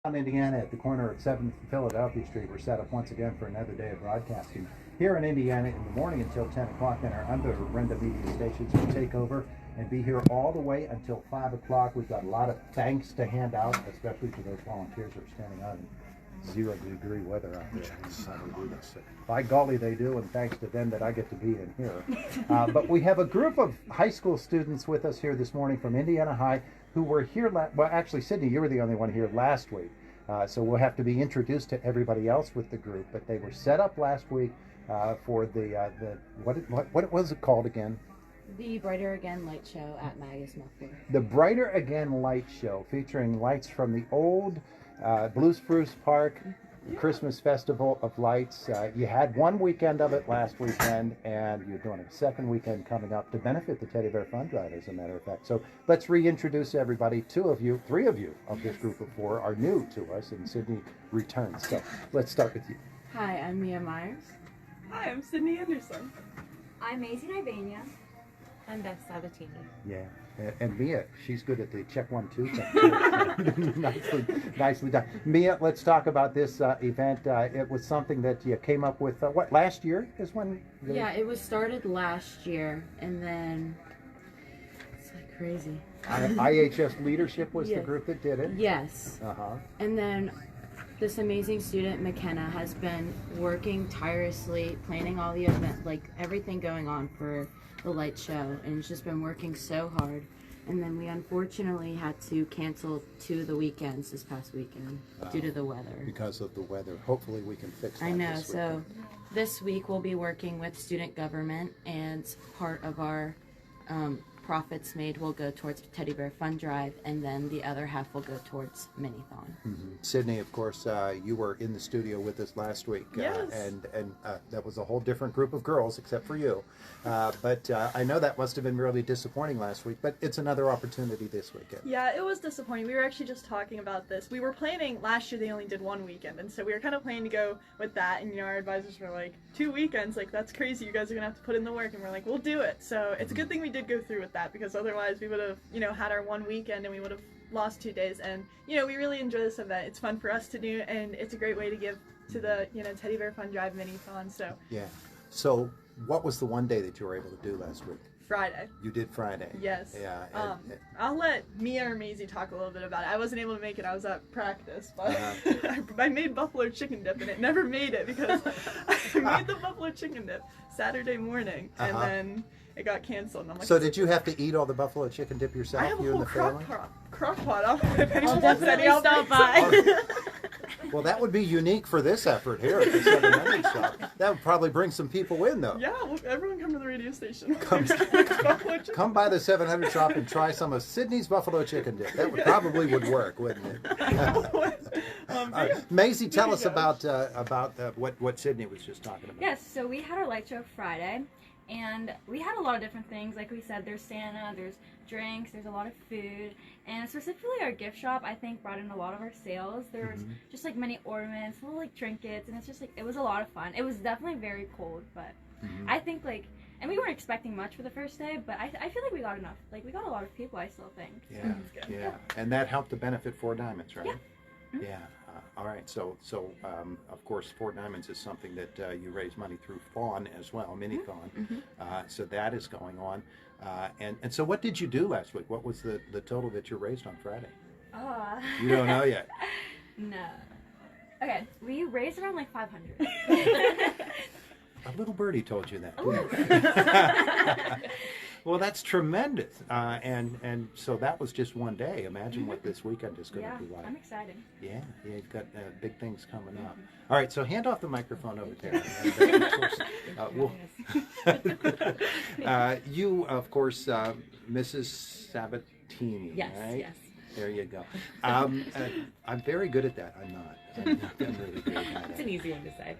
Indiana at the corner of 7th and Philadelphia Street. We're set up once again for another day of broadcasting here in Indiana in the morning until 10 o'clock. Then our under Renda media stations will take over and be here all the way until 5 o'clock. We've got a lot of thanks to hand out, especially to those volunteers who are standing out in 0-degree weather out there. We do this. By golly, they do, and thanks to them that I get to be in here. But we have a group of high school students with us here this morning from Indiana High who were here, well, actually, Sydney, you were the only one here last week. So we'll have to be introduced to everybody else with the group. But they were set up last week for the what was it called again? The Brighter Again light show at Meah's Muffler. The Brighter Again light show, featuring lights from the old Blue Spruce Park Christmas Festival of Lights. You had one weekend of it last weekend, and you're doing a second weekend coming up to benefit the Teddy Bear Fund Drive, as a matter of fact. So let's reintroduce everybody. Three of you of this group of four are new to us, and Sydney returns. So let's start with you. Hi, I'm Meah Myers. Hi, I'm Sydney Anderson. I'm Maisie Naibanya. I'm Beth Sabatini. Yeah. And Meah, she's good at the check 1 2 thing. nicely done. Meah, let's talk about this event. It was something that you came up with. What, last year is when? Yeah, it was started last year, and then it's like crazy. IHS Leadership was the Yes. group that did it. Yes. And then this amazing student McKenna has been working tirelessly, planning all the event, like everything going on for the light show, and it's just been working so hard. And then we unfortunately had to cancel 2 of the weekends this past weekend due to the weather. Because of the weather. Hopefully we can fix that. I know. This So this week we'll be working with student government, and part of our profits made will go towards Teddy Bear Fund Drive, and then the other half will go towards Minithon. Sydney, of course, you were in the studio with us last week, Yes. and that was a whole different group of girls, except for you. But I know that must have been really disappointing last week, but it's another opportunity this weekend. Yeah, it was disappointing. We were actually just talking about this. We were planning, last year they only did 1 weekend, and so we were kind of planning to go with that, and our advisors were like, 2 weekends, like that's crazy, you guys are going to have to put in the work, and we're like, we'll do it. So it's a good thing we did go through with that, because otherwise we would have, had our 1 weekend and we would have lost 2 days. And, we really enjoy this event. It's fun for us to do, and it's a great way to give to the, Teddy Bear Fund Drive Mini-thon. So Yeah. So what was the one day that you were able to do last week? Friday. You did Friday. Yes. Yeah. I'll let Meah or Maisie talk a little bit about it. I wasn't able to make it. I was at practice, but I made buffalo chicken dip, and it never made it because I made the buffalo chicken dip Saturday morning, and then it got canceled. And I'm like, So did you have to eat all the buffalo chicken dip yourself, I have a you and whole the family? crock pot. If anyone wants definitely any, I'll stop bring by. some. Well, that would be unique for this effort here at the 700 shop. That would probably bring some people in, though. Yeah, well, everyone come to the radio station. Come by the 700 shop and try some of Sydney's buffalo chicken dip. That would work, wouldn't it? All right. Maisie, tell us about what Sydney was just talking about. Yes, so we had our light show Friday, and we had a lot of different things. Like we said, there's Santa, there's drinks, there's a lot of food, and specifically our gift shop, I think, brought in a lot of our sales. There was just like many ornaments, little like trinkets, and it's just like, it was a lot of fun. It was definitely very cold, but I think and we weren't expecting much for the first day, but I feel like we got enough. Like, we got a lot of people, I still think. Yeah. And that helped to benefit Four Diamonds, right? Yeah. Yeah. All right. So of course, Four Diamonds is something that you raise money through Fawn as well, Mini-thon. So that is going on. And so what did you do last week? What was the total that you raised on Friday? You don't know yet? No. Okay, we raised around like 500. A little birdie told you that. Didn't it? Well, that's tremendous. And so that was just one day. Imagine what this weekend is going to be like. I'm excited. Yeah, you've got big things coming up. All right, so hand off the microphone over there. You, of course, Mrs. Sabatini, Yes, right? yes. There you go. I'm very good at that. I'm not. I'm really good at that. It's an easy one to say.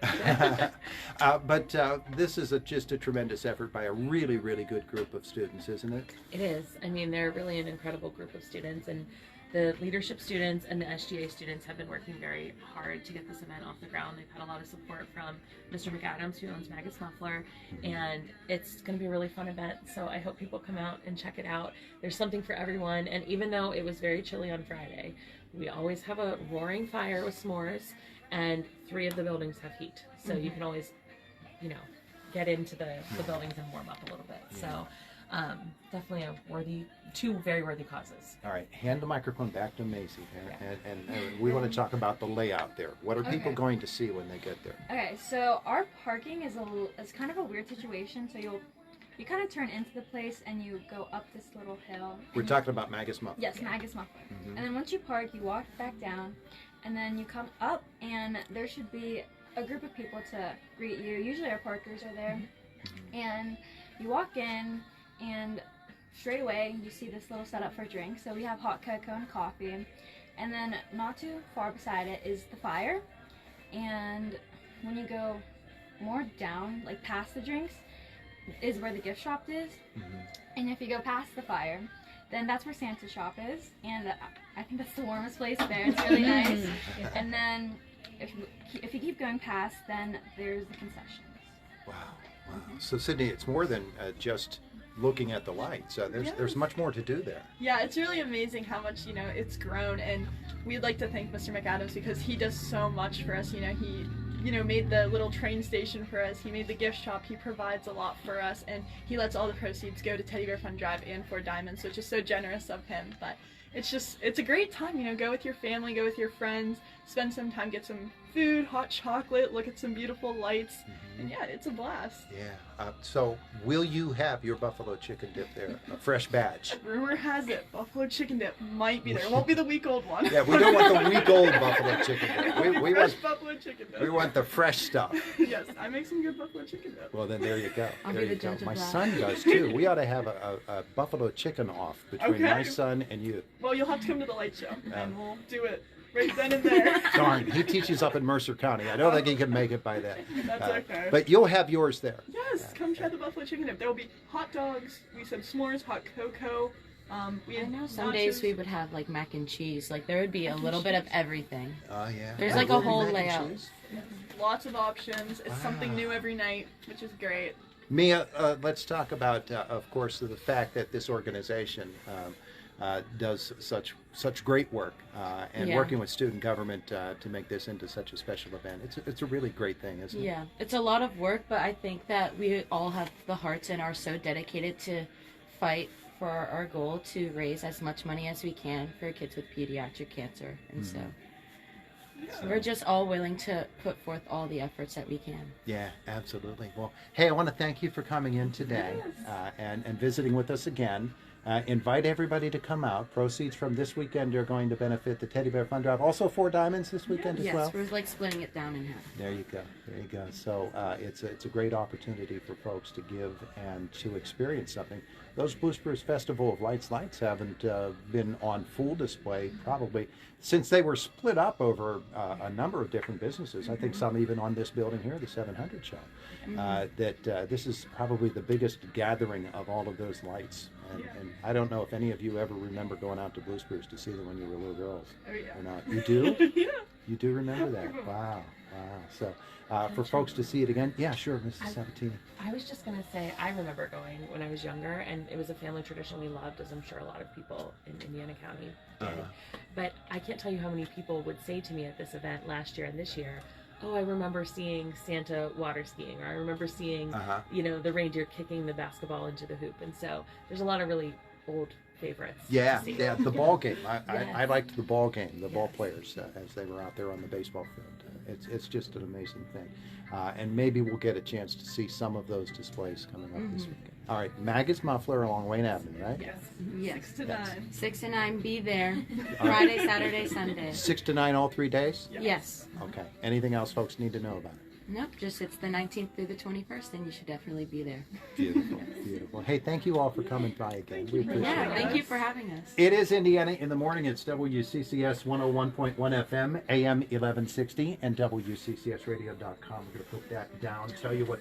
But this is just a tremendous effort by a really, really good group of students, isn't it? It is. I mean, they're really an incredible group of students, and the leadership students and the SGA students have been working very hard to get this event off the ground. They've had a lot of support from Mr. McAdams, who owns Maggie's Muffler, and it's going to be a really fun event. So I hope people come out and check it out. There's something for everyone, and even though it was very chilly on Friday, we always have a roaring fire with s'mores, and 3 of the buildings have heat. So you can always, you know, get into the buildings and warm up a little bit. So definitely two very worthy causes. All right, hand the microphone back to Maisie there, and we want to talk about the layout there. What are people going to see when they get there? Okay, so our parking is kind of a weird situation. So you kind of turn into the place and you go up this little hill. We're talking about Maggie's Muffler. Yes, Maggie's Muffler. And then once you park, you walk back down, and then you come up, and there should be a group of people to greet you. Usually our parkers are there. And you walk in, and straight away you see this little setup for drinks. So we have hot cocoa and coffee, and then not too far beside it is the fire. And when you go more down, like past the drinks, is where the gift shop is. And if you go past the fire, then that's where Santa's shop is, and I think that's the warmest place there. It's really nice. And then if you keep going past, then there's the concessions. Wow. So Sydney, it's more than just looking at the lights. There's much more to do there. Yeah, it's really amazing how much, it's grown, and we'd like to thank Mr. McAdams because he does so much for us. He made the little train station for us. He made the gift shop. He provides a lot for us, and he lets all the proceeds go to Teddy Bear Fund Drive and for Diamonds, which is so generous of him. But it's a great time, go with your family, go with your friends, spend some time, get some food, hot chocolate, look at some beautiful lights, and yeah, it's a blast. Yeah. So will you have your buffalo chicken dip there, a fresh batch? Rumor has it, buffalo chicken dip might be there. It won't be the week-old one. Yeah, we don't want the week-old buffalo chicken dip. We fresh want buffalo chicken dip. we want the fresh stuff. Yes, I make some good buffalo chicken dip. Well, then there you go. I'll There be the you go. judge of My that. son does too. We ought to have a buffalo chicken off between Okay. my son and you. Well, you'll have to come to the light show, and we'll do it right then and there. Darn, he teaches up in Mercer County. I don't think he can make it by then. That's okay. But you'll have yours there. Yes, come try the buffalo chicken dip. There will be hot dogs. We said s'mores, hot cocoa. We I had know some days nachos. we would have like mac and cheese. Like there would be a little bit of everything. Oh, yeah. There's like a Will be whole mac and layout. cheese? Lots of options. It's something Wow. new every night, which is great. Meah, let's talk about, of course, the fact that this organization does such great work and Yeah. working with student government to make this into such a special event. It's a really great thing, isn't it? Yeah, it's a lot of work, but I think that we all have the hearts and are so dedicated to fight for our goal to raise as much money as we can for kids with pediatric cancer. And so we're just all willing to put forth all the efforts that we can. Yeah, absolutely. Well, hey, I want to thank you for coming in today and visiting with us again. Invite everybody to come out. Proceeds from this weekend are going to benefit the Teddy Bear Fund Drive. Also 4 Diamonds this weekend as Yes, well. we're like splitting it down in half. There you go. There you go. So it's a great opportunity for folks to give and to experience something. Those Blue Spruce Festival of Lights haven't been on full display probably since they were split up over a number of different businesses. I think some even on this building here, the 700 show. This is probably the biggest gathering of all of those lights. And I don't know if any of you ever remember going out to Blue Spruce to see them when you were little girls. Oh, yeah. Or not. You do? Yeah. You do remember that? Wow. So for folks to see it again, yeah, sure, Mrs. Sabatini. I was just gonna say, I remember going when I was younger, and it was a family tradition we loved, as I'm sure a lot of people in Indiana County did. But I can't tell you how many people would say to me at this event last year and this year, oh, I remember seeing Santa water skiing, or I remember seeing, the reindeer kicking the basketball into the hoop. And so there's a lot of really old favorites. Yeah, to see. yeah, the ball game. I Yes. liked the ball game, the ball players as they were out there on the baseball field. It's just an amazing thing. And maybe we'll get a chance to see some of those displays coming up this weekend. All right, Maggie's Muffler along Wayne Avenue, right? Yes. Yes. 6 to 9. 6 to 9, be there. Friday, Saturday, Sunday. 6 to 9 all 3 days? Yes. Okay. Anything else folks need to know about it? Nope, just it's the 19th through the 21st, and you should definitely be there. Beautiful, beautiful. Hey, thank you all for coming by again. We appreciate Yeah, it. thank you for having us. It is Indiana in the morning. It's WCCS 101.1 FM, AM 1160, and WCCSradio.com. We're going to put that down, tell you what